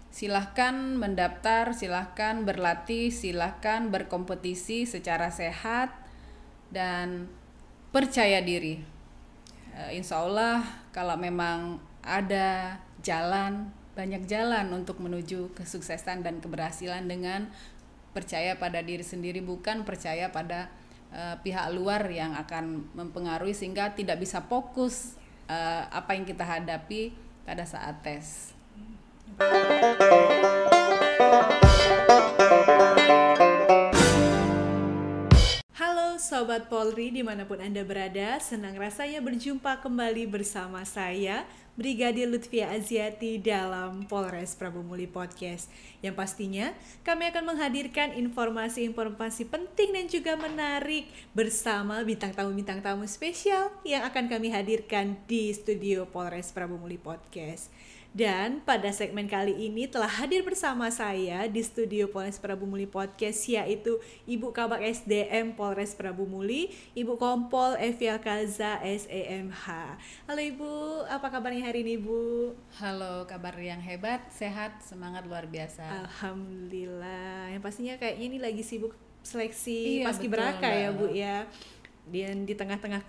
Silahkan mendaftar, silahkan berlatih, silahkan berkompetisi secara sehat dan percaya diri. Insya Allah kalau memang ada jalan, banyak jalan untuk menuju kesuksesan dan keberhasilan dengan percaya pada diri sendiri, bukan percaya pada pihak luar yang akan mempengaruhi sehingga tidak bisa fokus apa yang kita hadapi pada saat tes. Halo Sobat Polri dimanapun Anda berada, senang rasanya berjumpa kembali bersama saya, Brigadir Lutfia Aziati dalam Polres Prabu Muli Podcast. Yang pastinya kami akan menghadirkan informasi-informasi penting dan juga menarik bersama bintang tamu spesial yang akan kami hadirkan di studio Polres Prabu Muli Podcast. Dan pada segmen kali ini telah hadir bersama saya di studio Polres Prabu Muli Podcast, yaitu Ibu Kabak SDM Polres Prabu Muli, Ibu Kompol Evia Kaza SEMH. Halo Ibu, apa kabarnya hari ini Ibu? Halo, kabar yang hebat, sehat, semangat luar biasa. Alhamdulillah. Yang pastinya kayaknya ini lagi sibuk seleksi Iya, paskibraka betul, ya Mbak. Bu ya. Dan di tengah-tengah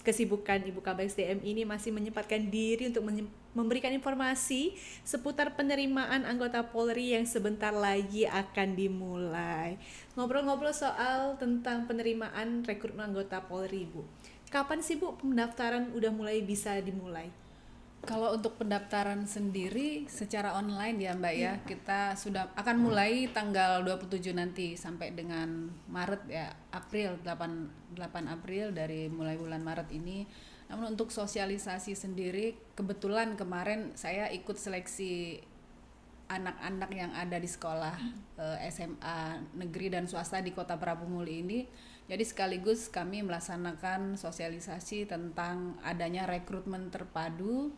kesibukan Ibu Kabak SDM ini masih menyempatkan diri untuk memberikan informasi seputar penerimaan anggota Polri yang sebentar lagi akan dimulai. Ngobrol-ngobrol soal tentang penerimaan rekrutmen anggota Polri, Bu. Kapan sih Bu pendaftaran udah mulai bisa dimulai? Kalau untuk pendaftaran sendiri secara online ya Mbak ya, kita sudah akan mulai tanggal 27 nanti sampai dengan Maret ya, April 8 April dari mulai bulan Maret ini. Namun untuk sosialisasi sendiri kebetulan kemarin saya ikut seleksi anak-anak yang ada di sekolah SMA negeri dan swasta di Kota Prabu Muli ini. Jadi sekaligus kami melaksanakan sosialisasi tentang adanya rekrutmen terpadu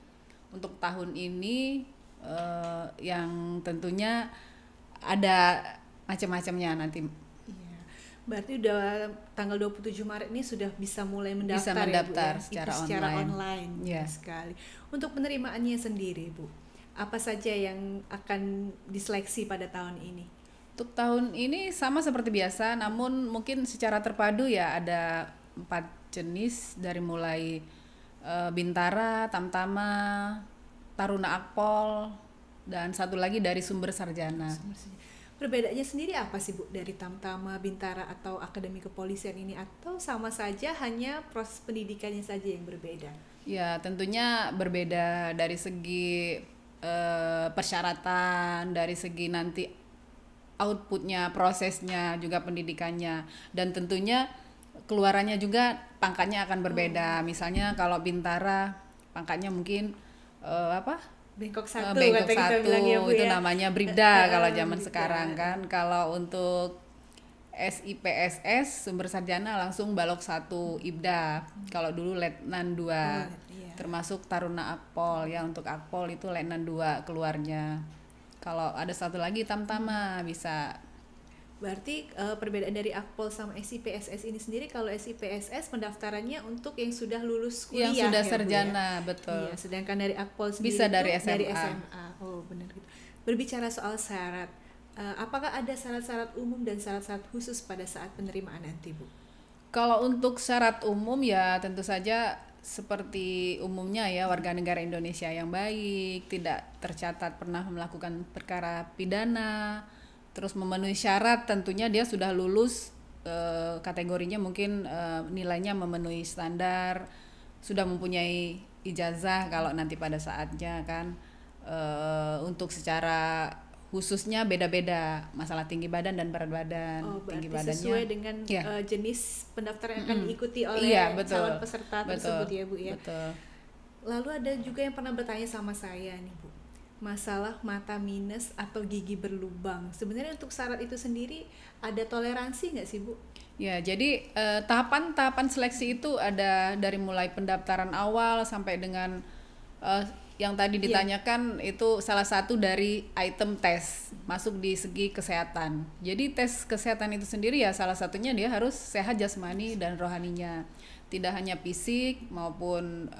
untuk tahun ini yang tentunya ada macam-macamnya nanti. Iya. Berarti udah tanggal 27 Maret ini sudah bisa mulai mendaftar, Bisa mendaftar ya Bu ya? secara online. Iya. Sekali. Untuk penerimaannya sendiri Bu, apa saja yang akan diseleksi pada tahun ini? Untuk tahun ini sama seperti biasa, namun mungkin secara terpadu ya ada 4 jenis dari mulai Bintara, Tamtama, Taruna Akpol, dan satu lagi dari sumber sarjana. Perbedaannya sendiri apa sih Bu dari Tamtama, Bintara atau Akademi Kepolisian ini, atau sama saja hanya proses pendidikannya saja yang berbeda? Ya tentunya berbeda dari segi persyaratan, dari segi nanti outputnya, prosesnya, juga pendidikannya, dan tentunya keluarannya juga pangkatnya akan berbeda. Misalnya kalau Bintara pangkatnya mungkin Bengkok 1 Bengkok kata kita 1 bilang ya Bu itu ya. namanya Bribda kalau zaman Bribda. sekarang kan. Kalau untuk SIPSS sumber sarjana langsung Balok 1 Ibda. Kalau dulu Letnan 2. Iya. Termasuk Taruna Akpol ya, untuk Akpol itu Letnan 2 keluarnya. Kalau ada satu lagi Tamtama bisa. Berarti perbedaan dari Akpol sama SIPSS ini sendiri, kalau SIPSS pendaftarannya untuk yang sudah lulus kuliah, Yang sudah ya, Bu, sarjana, ya? betul. Iya, sedangkan dari Akpol sendiri Bisa dari itu dari SMA. SMA. Oh, benar gitu. Berbicara soal syarat, apakah ada syarat-syarat umum dan syarat-syarat khusus pada saat penerimaan nanti, Bu? Kalau untuk syarat umum ya tentu saja seperti umumnya ya, warga negara Indonesia yang baik, tidak tercatat pernah melakukan perkara pidana, terus memenuhi syarat, tentunya dia sudah lulus kategorinya mungkin nilainya memenuhi standar, sudah mempunyai ijazah kalau nanti pada saatnya kan. Untuk secara khususnya beda-beda masalah tinggi badan dan berat badan. Oh, Tinggi berarti badannya sesuai dengan ya. jenis pendaftaran yang akan diikuti oleh Iya, betul. calon peserta tersebut ya Bu ya. Betul. Lalu ada juga yang pernah bertanya sama saya nih Bu, masalah mata minus atau gigi berlubang. Sebenarnya untuk syarat itu sendiri ada toleransi nggak sih Bu? Ya, jadi tahapan-tahapan seleksi itu ada dari mulai pendaftaran awal sampai dengan yang tadi ditanyakan itu salah satu dari item tes masuk di segi kesehatan. Jadi tes kesehatan itu sendiri ya salah satunya dia harus sehat jasmani dan rohaninya, tidak hanya fisik maupun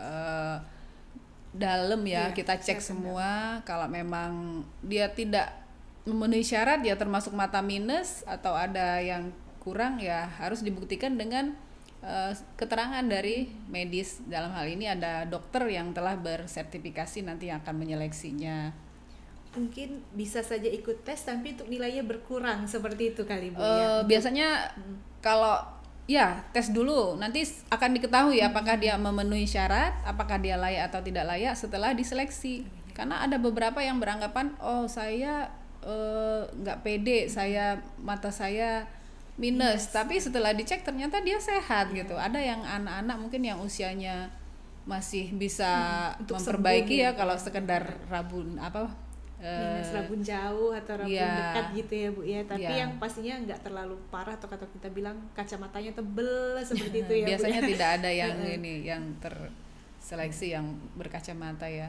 dalam ya, Iya, kita cek kesehatan semua. Kalau memang dia tidak memenuhi syarat, ya termasuk mata minus atau ada yang kurang, ya harus dibuktikan dengan keterangan dari medis. Dalam hal ini ada dokter yang telah bersertifikasi nanti yang akan menyeleksinya. Mungkin bisa saja ikut tes tapi untuk nilainya berkurang seperti itu kali Bu ya. Biasanya kalau ya tes dulu, nanti akan diketahui apakah dia memenuhi syarat, apakah dia layak atau tidak layak setelah diseleksi. Karena ada beberapa yang beranggapan, oh saya nggak pede, saya mata saya minus, tapi setelah dicek ternyata dia sehat gitu. Ada yang anak-anak mungkin yang usianya masih bisa Untuk memperbaiki sembuh ya, gitu kalau ya. sekedar rabun Minus rabun jauh atau rabun iya. dekat gitu ya Bu ya, tapi Iya. yang pastinya nggak terlalu parah atau kata kita bilang kacamatanya tebel seperti itu ya Bu biasanya ya. tidak ada yang ini yang terseleksi yang berkacamata ya.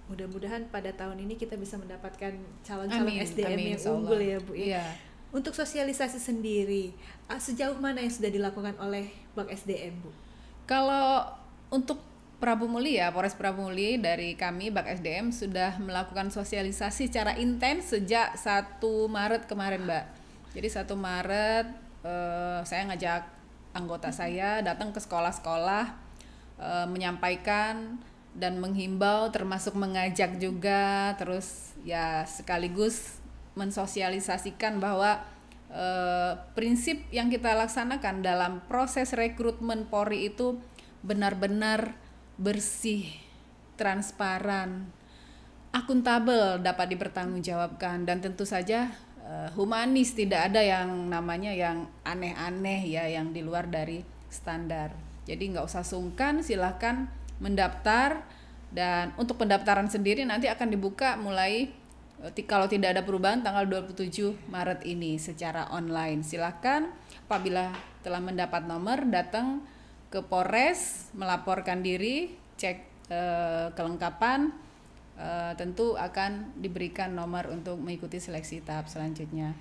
Mudah-mudahan pada tahun ini kita bisa mendapatkan calon-calon SDM amin, yang insya Allah. unggul ya Bu ya. Iya. Untuk sosialisasi sendiri, sejauh mana yang sudah dilakukan oleh Bak SDM Bu? Kalau untuk Prabu Muli ya, Polres Prabu Muli dari kami Bak SDM sudah melakukan sosialisasi secara intens sejak 1 Maret kemarin, Mbak. Jadi 1 Maret saya ngajak anggota saya datang ke sekolah-sekolah, menyampaikan dan menghimbau, termasuk mengajak juga, terus ya sekaligus mensosialisasikan bahwa prinsip yang kita laksanakan dalam proses rekrutmen Polri itu benar-benar bersih, transparan, akuntabel, dapat dipertanggungjawabkan, dan tentu saja humanis, tidak ada yang namanya yang aneh-aneh ya, yang di luar dari standar. Jadi nggak usah sungkan, silahkan mendaftar. Dan untuk pendaftaran sendiri nanti akan dibuka mulai kalau tidak ada perubahan tanggal 27 Maret ini secara online. Silakan apabila telah mendapat nomor datang ke Polres, melaporkan diri, cek kelengkapan, tentu akan diberikan nomor untuk mengikuti seleksi tahap selanjutnya.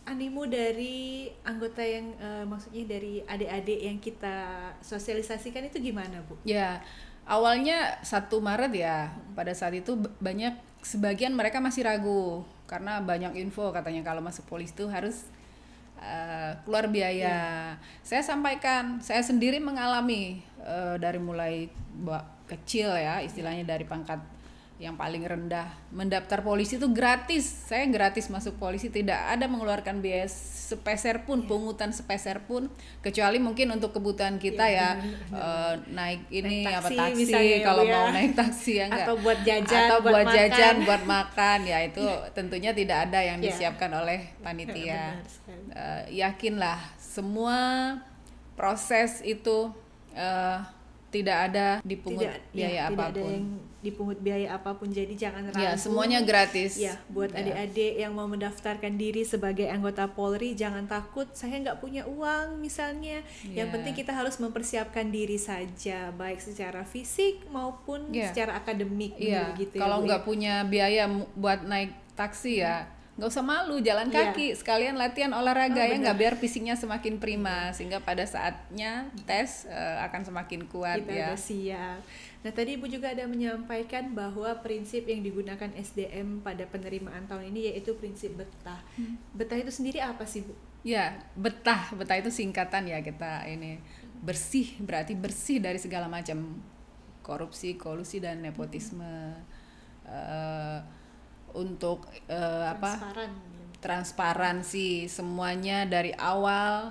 Animo dari anggota yang maksudnya dari adik-adik yang kita sosialisasikan itu gimana Bu? Ya, awalnya 1 Maret ya, pada saat itu sebagian mereka masih ragu karena banyak info katanya kalau masuk polisi itu harus keluar biaya. Saya sampaikan, saya sendiri mengalami dari mulai kecil ya, istilahnya dari pangkat yang paling rendah, mendaftar polisi itu gratis. Saya gratis masuk polisi, tidak ada mengeluarkan biaya sepeser pun, pungutan sepeser pun, kecuali mungkin untuk kebutuhan kita naik ini naik taksi, taksi misalnya, kalau ya. mau naik taksi ya enggak, Atau buat jajan, atau buat makan. jajan, buat makan ya, itu tentunya tidak ada yang disiapkan oleh panitia. Yakinlah semua proses itu tidak ada dipungut biaya apapun. Tidak ada yang dipungut biaya apapun, jadi jangan ragu. Ya, semuanya gratis. Ya, buat adik-adik yang mau mendaftarkan diri sebagai anggota Polri, jangan takut, saya nggak punya uang misalnya. Yang penting kita harus mempersiapkan diri saja, baik secara fisik maupun secara akademik. Gitu kalau nggak punya biaya buat naik taksi ya, nggak usah malu, jalan kaki, sekalian latihan olahraga ya, nggak, biar fisiknya semakin prima, sehingga pada saatnya tes akan semakin kuat. Kita udah siap. Nah, tadi Ibu juga ada menyampaikan bahwa prinsip yang digunakan SDM pada penerimaan tahun ini yaitu prinsip betah. Betah itu sendiri apa sih Bu? Ya, betah itu singkatan ya, kita ini bersih, berarti bersih dari segala macam korupsi, kolusi dan nepotisme. Untuk transparansi semuanya dari awal,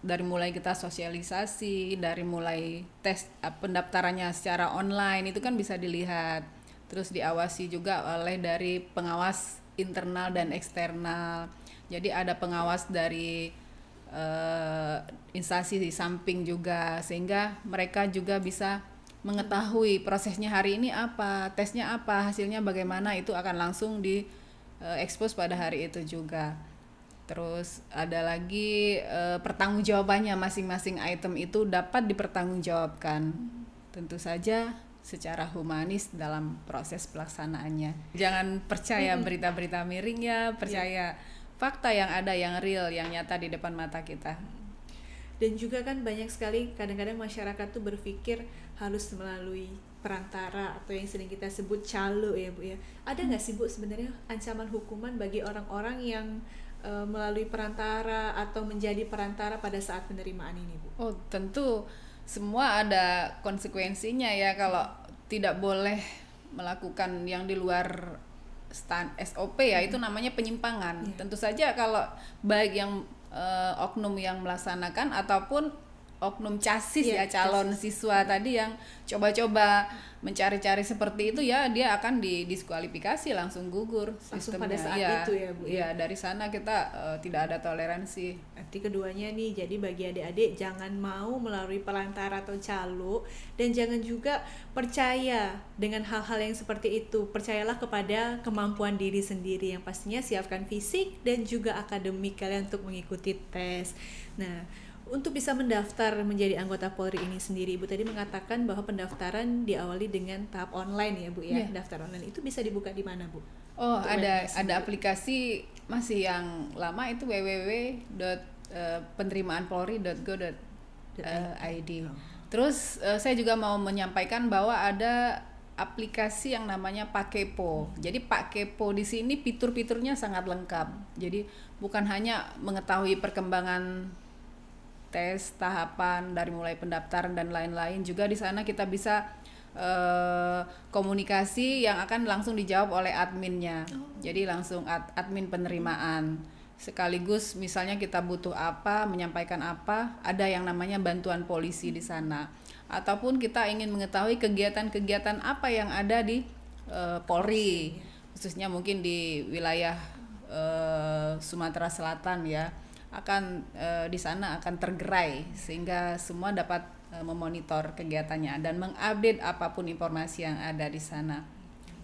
dari mulai kita sosialisasi, dari mulai tes pendaftarannya secara online itu kan bisa dilihat, terus diawasi juga oleh dari pengawas internal dan eksternal. Jadi ada pengawas dari instansi di samping juga, sehingga mereka juga bisa mengetahui prosesnya hari ini apa, tesnya apa, hasilnya bagaimana, itu akan langsung di expose pada hari itu juga. Terus ada lagi pertanggungjawabannya, masing-masing item itu dapat dipertanggungjawabkan, tentu saja secara humanis dalam proses pelaksanaannya. Jangan percaya berita-berita miring ya, percaya fakta yang ada, yang real, yang nyata di depan mata kita. Dan juga kan banyak sekali kadang-kadang masyarakat tuh berpikir harus melalui perantara atau yang sering kita sebut calo ya Bu ya. Ada nggak sih Bu sebenarnya ancaman hukuman bagi orang-orang yang melalui perantara atau menjadi perantara pada saat penerimaan ini Bu? Oh, tentu semua ada konsekuensinya ya. Kalau tidak boleh melakukan yang di luar SOP ya, itu namanya penyimpangan. Tentu saja kalau baik yang oknum yang melaksanakan ataupun oknum casis ya, calon siswa tadi yang coba-coba mencari-cari seperti itu ya, dia akan didiskualifikasi, langsung gugur langsung sistemnya. pada saat itu ya Bu. Iya, dari sana kita tidak ada toleransi. Arti keduanya nih, jadi bagi adik-adik jangan mau melalui perantara atau calo, dan jangan juga percaya dengan hal-hal yang seperti itu. Percayalah kepada kemampuan diri sendiri, yang pastinya siapkan fisik dan juga akademik kalian untuk mengikuti tes. Nah, untuk bisa mendaftar menjadi anggota Polri ini sendiri, Ibu tadi mengatakan bahwa pendaftaran diawali dengan tahap online ya Bu ya. Daftar online itu bisa dibuka di mana Bu? Oh, ada aplikasi masih yang lama itu www.penerimaanpolri.go.id. Terus saya juga mau menyampaikan bahwa ada aplikasi yang namanya Pak Kepo. Jadi Pak Kepo di sini fitur-fiturnya sangat lengkap. Jadi bukan hanya mengetahui perkembangan tes, tahapan dari mulai pendaftaran dan lain-lain, juga di sana kita bisa komunikasi yang akan langsung dijawab oleh adminnya. Jadi langsung admin penerimaan. Sekaligus misalnya kita butuh apa, menyampaikan apa, ada yang namanya bantuan polisi di sana. Ataupun kita ingin mengetahui kegiatan-kegiatan apa yang ada di Polri, khususnya mungkin di wilayah Sumatera Selatan ya, akan di sana akan tergerai sehingga semua dapat memonitor kegiatannya dan mengupdate apapun informasi yang ada di sana.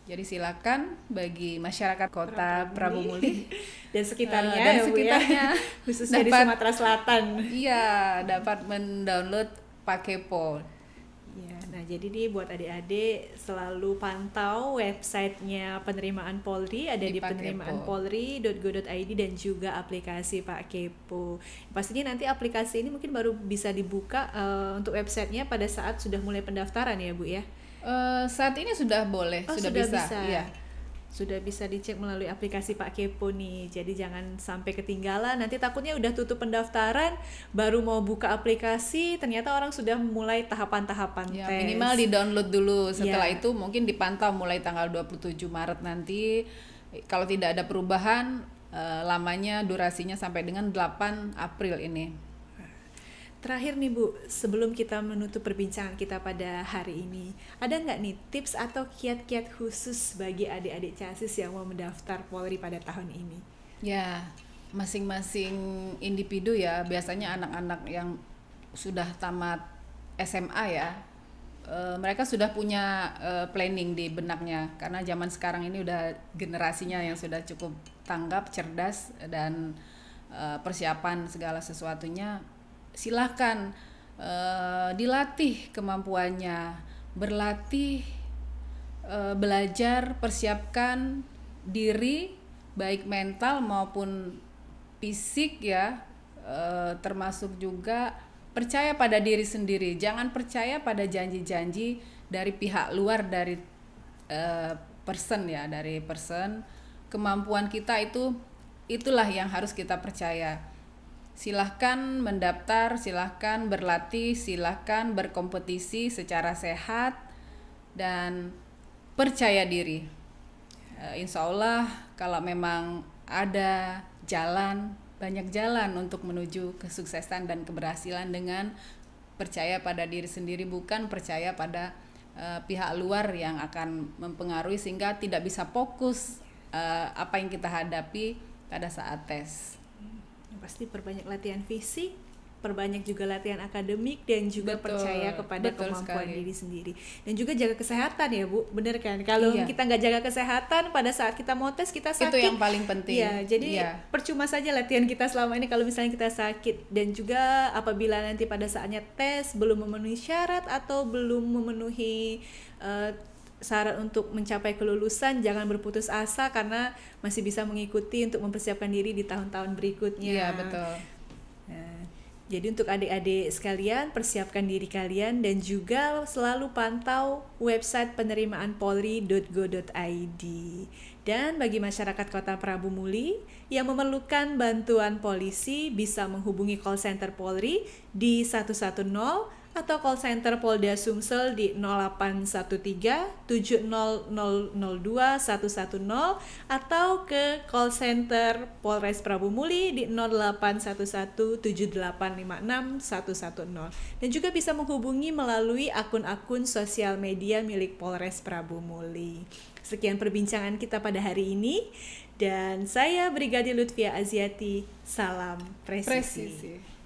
Jadi silakan bagi masyarakat Kota Prabu Muli dan sekitarnya, ya, khususnya di Sumatera Selatan. Iya, dapat mendownload Pak Kepo. Ya, nah jadi nih buat adik-adik selalu pantau websitenya penerimaan Polri, ada di penerimaanpolri.go.id dan juga aplikasi Pak Kepo. Pastinya nanti aplikasi ini mungkin baru bisa dibuka untuk websitenya pada saat sudah mulai pendaftaran ya Bu ya? Saat ini sudah boleh, sudah bisa. Iya. Sudah bisa dicek melalui aplikasi Pak Kepo nih. Jadi jangan sampai ketinggalan. Nanti takutnya udah tutup pendaftaran, baru mau buka aplikasi, ternyata orang sudah mulai tahapan-tahapan ya, tes. Minimal di-download dulu. Setelah itu mungkin dipantau mulai tanggal 27 Maret nanti. Kalau tidak ada perubahan, lamanya durasinya sampai dengan 8 April ini. Terakhir nih Bu, sebelum kita menutup perbincangan kita pada hari ini, ada nggak nih tips atau kiat-kiat khusus bagi adik-adik casis yang mau mendaftar Polri pada tahun ini? Ya, masing-masing individu ya, biasanya anak-anak yang sudah tamat SMA ya, mereka sudah punya planning di benaknya, karena zaman sekarang ini udah generasinya yang sudah cukup tanggap, cerdas, dan persiapan segala sesuatunya. Silahkan dilatih kemampuannya, berlatih, belajar, persiapkan diri baik mental maupun fisik ya, termasuk juga percaya pada diri sendiri. Jangan percaya pada janji-janji dari pihak luar, dari person. Kemampuan kita itulah yang harus kita percaya. Silahkan mendaftar, silahkan berlatih, silahkan berkompetisi secara sehat dan percaya diri. Insya Allah kalau memang ada jalan, banyak jalan untuk menuju kesuksesan dan keberhasilan dengan percaya pada diri sendiri, bukan percaya pada pihak luar yang akan mempengaruhi sehingga tidak bisa fokus apa yang kita hadapi pada saat tes. Pasti perbanyak latihan fisik, perbanyak juga latihan akademik, dan juga percaya kepada kemampuan diri sendiri. Dan juga jaga kesehatan ya Bu, bener kan? Kalau kita nggak jaga kesehatan pada saat kita mau tes, kita sakit. Itu yang paling penting. Ya, jadi percuma saja latihan kita selama ini kalau misalnya kita sakit. Dan juga apabila nanti pada saatnya tes belum memenuhi syarat atau belum memenuhi syarat untuk mencapai kelulusan, jangan berputus asa karena masih bisa mengikuti untuk mempersiapkan diri di tahun-tahun berikutnya. Iya, betul. Nah, Jadi untuk adik-adik sekalian, persiapkan diri kalian dan juga selalu pantau website penerimaan polri.go.id. Dan bagi masyarakat Kota Prabu Muli yang memerlukan bantuan polisi bisa menghubungi call center Polri di 110 atau call center Polda Sumsel di 0813 70002 110 atau ke call center Polres Prabu Muli di 0811 7856 110 dan juga bisa menghubungi melalui akun-akun sosial media milik Polres Prabu Muli. Sekian perbincangan kita pada hari ini dan saya Brigadir Lutfia Aziati, salam presisi.